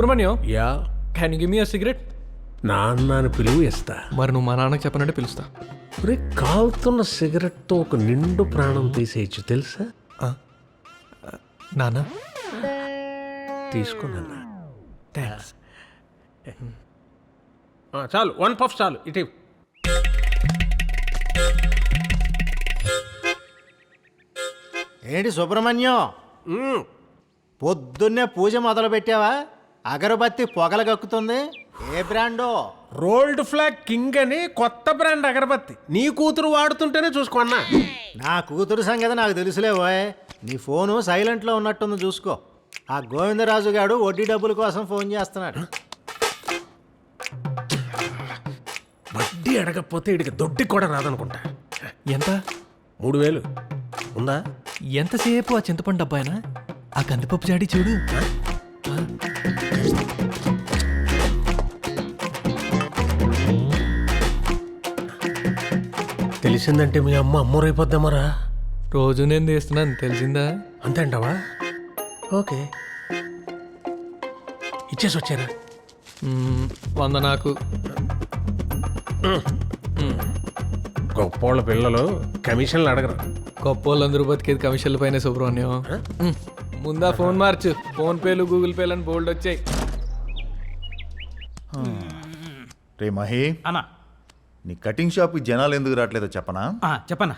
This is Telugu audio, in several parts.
Subrahmanyam, yeah can you give me a cigarette? నాన్నని పిలువు ఇస్తా. మరి నువ్వు మా నాన్నకి చెప్పనంటే పిలుస్తా. రే, కాలుతున్న సిగరెట్తో ఒక నిండు ప్రాణం తీసేయచ్చు తెలుసా? నాన్న తీసుకున్నా. థ్యాంక్స్. చాలు, 1 పఫ్ చాలు. ఇటు ఏంటి సుబ్రహ్మణ్యం, పొద్దున్నే పూజ మొదలు పెట్టావా? అగరబత్తి పొగలు కక్కుతుంది. ఏ బ్రాండో? రోల్డ్ ఫ్లాగ్ కింగ్ అని కొత్త బ్రాండ్ అగరబత్తి. నీ కూతురు వాడుతుంటేనే చూసుకున్నా. నా కూతురు సంగతి నాకు తెలుసులేవోయ్. నీ ఫోను సైలెంట్లో ఉన్నట్టుంది, చూసుకో. ఆ గోవిందరాజు గారు వడ్డీ డబ్బుల కోసం ఫోన్ చేస్తున్నాడు. వడ్డీ అడగకపోతే ఇడికి దొడ్డి కూడా రాదనుకుంటా. ఎంత? 3000 ఉందా? ఎంతసేపు ఆ చింతపండు డబ్బాయినా? ఆ కందిపప్పు జాడి చూడు. తెలిసిందంటే మీ అమ్మ అమ్మరైపోద్దామరా. రోజు నేను తీస్తున్నాను, తెలిసిందా? అంతే అంటావా? ఓకే, ఇచ్చేసి వచ్చారా? 100 నాకు. గొప్పోళ్ళ పిల్లలు కమిషన్లు అడగరు. గొప్ప వాళ్ళందరూ బతికేది కమిషన్ల పైన సుబ్రహ్మణ్యం. ముందా ఫోన్ మార్చు. ఫోన్ పేలు, గూగుల్ పేలు అని బోల్డ్ వచ్చాయి. రే మహి అన్నా, నీ కటింగ్ షాప్కి జనాలు ఎందుకు రావట్లేదో చెప్పనా? చెప్పన్నా.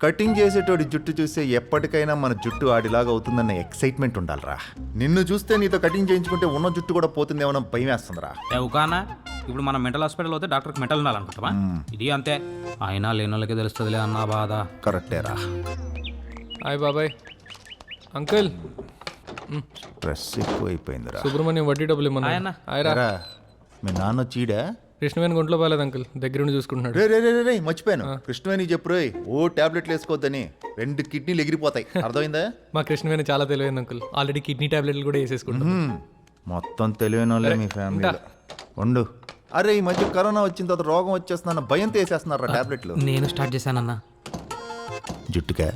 కటింగ్ చేసేటోడి జుట్టు చూస్తే ఎప్పటికైనా మన జుట్టు ఆడిలాగా అవుతుందన్న ఎక్సైట్మెంట్ ఉండాలిరా. నిన్ను చూస్తే నీతో కటింగ్ చేయించుకుంటే ఉన్న జుట్టు కూడా పోతుందేమో భయం వేస్తుందిరా. కానా ఇప్పుడు మనం మెంటల్ హాస్పిటల్ పోతే డాక్టర్కి మెంటల్ ఉండాలనుకుంటావా? ఇది అంతే. అయినా లేని వాళ్ళకి తెలుస్తుందిలే అన్న బాధ. కరెక్టేరా. హాయ్ బాబాయ్. అంకుల్, స్ట్రెస్ ఎక్కువ అయిపోయిందిరా. సుబ్రహ్మణ్యం వడ్డీ డబ్బులు ఇమ్మన్నా. ఆయన్న. రా, మీ నాన్న చీడా? కృష్ణవేణి గుంట్లో బాలేదు అంకుల్, దగ్గరుండి చూసుకుంటున్నాడు. రే రే రే రే మర్చిపోయాను. కృష్ణవేణి చెప్పు రోయ్, టాబ్లెట్లు వేసుకోవద్దని. 2 కిడ్నీలు ఎగిరిపోతాయి, అర్థమైందా? మా కృష్ణవేణి చాలా తెలివైంది అంకుల్, ఆల్రెడీ కిడ్నీ టాబ్లెట్లు కూడా వేసేసుకుంటాం. మొత్తం తెలివైన వాళ్ళే మీ ఫ్యామిలీలో. ఉండు. అరే, ఈ మధ్య కరోనా వచ్చిన తర్వాత రోగం వచ్చేస్తున్నా భయంతో వేసేస్తున్నారా టాబ్లెట్లు. నేను స్టార్ట్ చేశానన్నా. జుట్టుకే